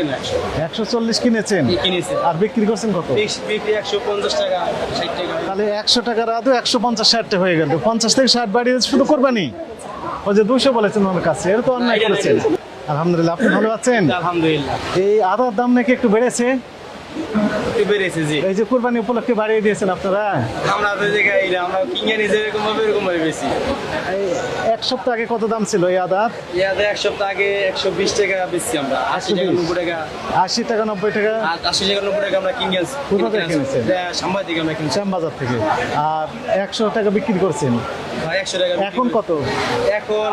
কিনা 140 কিনেছেন কিনেছি। আর বিক্রি করছেন কত? বিক্রি 150 টাকা 60 টাকা। তাহলে 100 টাকার আদৌ 150-60 হয়ে গেল, 50 থেকে 60 বাড়িয়ে শুধু কোরবানি। ওই যে 200 বলেছেন আমার কাছে, এর তো অন্যায় করেছেন। আলহামদুলিল্লাহ, আপনি ভালো আছেন? আলহামদুলিল্লাহ এই আদার দাম নাকি একটু বেড়েছে, একটু বেড়েছে জি। এই যে কুরবানি উপলক্ষে বাড়িয়ে দিয়েছেন আপনারা। আমরা তো জায়গায় আমরা কিনে নিজে এরকম ভাবে বেশি। এই এক সপ্তাহ আগে কত দাম ছিল এই আদার? ইয়াতে এক সপ্তাহ আগে 120 টাকা বেশি আমরা, 80 টাকা 90 টাকা। 80 টাকা 90 টাকা 80 টাকা 90 টাকা আমরা কিনে আনছি। কোথা থেকে কিনেছেন? সাম্বাই থেকে আমরা কিনছি। শ্যামবাজার থেকে। আর 100 টাকা বিক্রি করছেন, 100 টাকা। এখন কত? এখন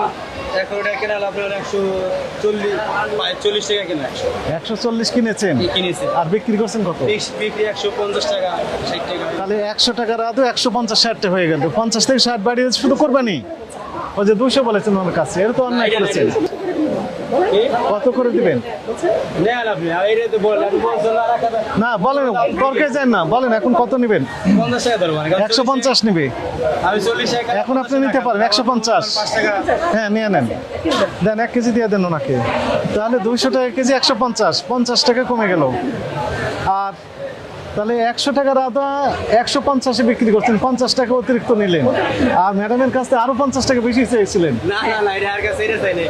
এটা কেনা আপনার 140 টাকা কেনা। 140 কিনেছেন কিনেছি। আর বিক্রি করছেন কত? বিক্রি 150 টাকা 60 টাকা। তাহলে 100 টাকার আদৌ 150-60 হয়ে গেল, 50 থেকে 60 বাড়িয়ে শুধু কোরবানি। ওই যে 200 বলেছেন আমার কাছে, এর তো অন্যায় করেছেন। কত করে দিবেন? না বলেন, তর্কে যান না, বলেন এখন কত নেবেন? 150 নিবে। এখন আপনি নিতে পারেন 150। হ্যাঁ নিয়ে নেন, দেন 1 কেজি দিয়ে দেন ওনাকে। তাহলে 200 টাকা কেজি 150, 50 টাকা কমে গেল। আর তাহলে 100 টাকার আদা 150-এ বিক্রি করছেন, 50 টাকা অতিরিক্ত নিলেন। আর ম্যাডামের কাছে আরো 50 টাকা বেশি চেয়েছিলেন।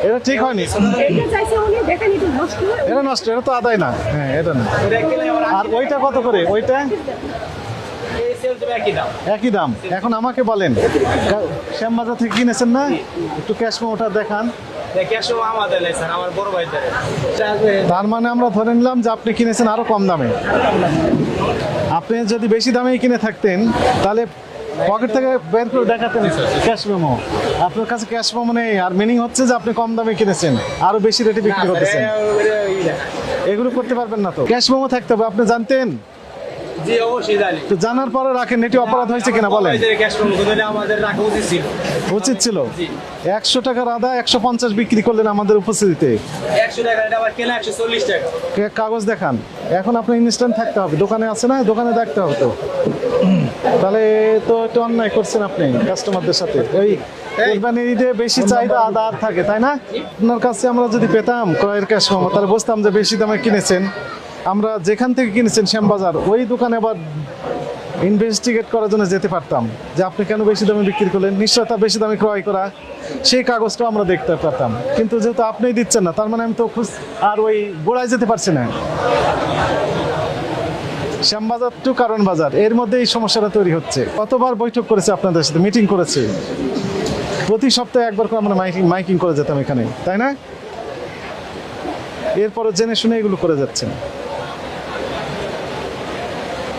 এটা ঠিক হয়নি, এটা নষ্ট, এটা তো আদায় না। হ্যাঁ এটা না। আর ওইটা কত করে? ওইটা একই দাম। এখন আমাকে বলেন, শ্যামবাজার থেকে কিনেছেন না? একটু ক্যাশ মেমোটা দেখান। তার মানে আমরা ধরে নিলাম যে আপনি কিনেছেন আরো কম দামে। আপনি যদি বেশি দামে কিনে থাকতেন তাহলে পকেট থেকে বের করে দেখাতেন ক্যাশ মেমো। আপনার কাছে ক্যাশ মেমো নেই, আর মিনিং হচ্ছে যে আপনি কম দামে কিনেছেন, আরো বেশি রেটে বিক্রি করতেছেন। এগুলো করতে পারবেন না তো, ক্যাশ মেমো থাকতে হবে। আপনি জানতেন? জি অবশ্যই জানি। তো জানার পরে রাখেন, এটি অপরাধ হয়েছে কিনা বলেন? আমাদের রাখা উচিত ছিল। উচিত ছিল। 100 টাকার আদা 150 বিক্রি করলেন আমাদের উপস্থিতিতে। 100 টাকা, এটা আবার কেনা 140 টাকা। কাগজ দেখান। এখন আপনার ইনস্ট্যান্ট থাকতে হবে, দোকানে আছে না, দোকানে দেখতে হবে তো। তাহলে তো একটু অন্যায় করছেন আপনি কাস্টমারদের সাথে। ওই কোরবানির ঈদে বেশি চাহিদা আদা আর থাকে, তাই না? আপনার কাছে আমরা যদি পেতাম ক্রয়ের ক্যাশ মেমো, তাহলে বুঝতাম যে বেশি দামে কিনেছেন। আমরা যেখান থেকে কিনেছেন শ্যামবাজার, ওই দোকানে আবার ইনভেস্টিগেট করার জন্য যেতে পারতাম যে আপনি কেন বেশি দামে বিক্রি করলেন, নিশ্চয়তা বেশি দামে ক্রয় করা, সেই কাগজটাও আমরা দেখতে পারতাম। কিন্তু যেহেতু আপনিই দিচ্ছেন না, তার মানে আমি তো আর ওই গোড়ায় যেতে পারছি না। শ্যামবাজার টু কারণ বাজার, এর মধ্যে এই সমস্যাটা তৈরি হচ্ছে। কতবার বৈঠক করেছে আপনাদের সাথে, মিটিং করেছে, প্রতি সপ্তাহে একবার করে আমরা মাইকিং করে যেতাম এখানে, তাই না? এরপরে জেনে শুনে এগুলো করে যাচ্ছেন।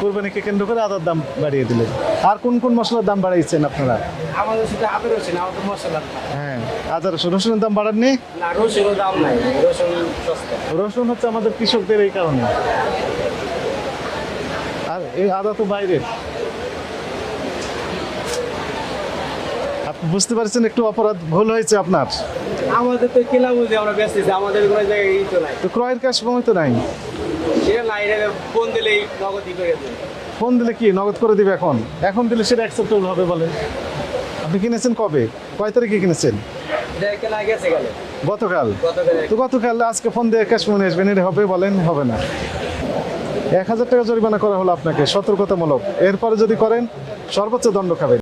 কোরবানিকে কেন্দ্র করে আদার দাম বাড়িয়ে দিলেন। আর কোন কোন মশলার দাম বাড়িয়েছেন আপনারা? আমাদের সাথে আদা রসুন, আমাদের মশলা। হ্যাঁ, আদা রসুন, রসুনের দাম বাড়াননি? না, রসুনের দাম নাই, রসুন সস্তা। রসুন হচ্ছে আমাদের কৃষকদের এই কারণে। আর এই আদা তো বাইরের। আপনি বুঝতে পারছেন একটু অপরাধ ভুল হয়েছে আপনার। আমাদের তো কেনা বুঝে আমরা ব্যস্ত, আমাদের কোনো জায়গায় এই তো নাই। তো ক্রয়ের ক্যাশ মেমো তো নাই। সেটা নাই, ফোন দিলেই নগদই করে দেবে। ফোন দিলে কি নগদ করে দিবে? এখন দিলে সেটা অ্যাকসেপ্টেবল হবে বলেন? আপনি কিনেছেন কবে, কয় তারিখে কিনেছেন? কেনা গেছে গেলে গতকাল। তো গতকাল আজকে ফোন দিয়ে ক্যাশ মেমো আসবেন, এটা হবে বলেন? হবে না। 1000 টাকা জরিমানা করা হলো আপনাকে, সতর্কতামূলক। এরপরে যদি করেন সর্বোচ্চ দণ্ড খাবেন।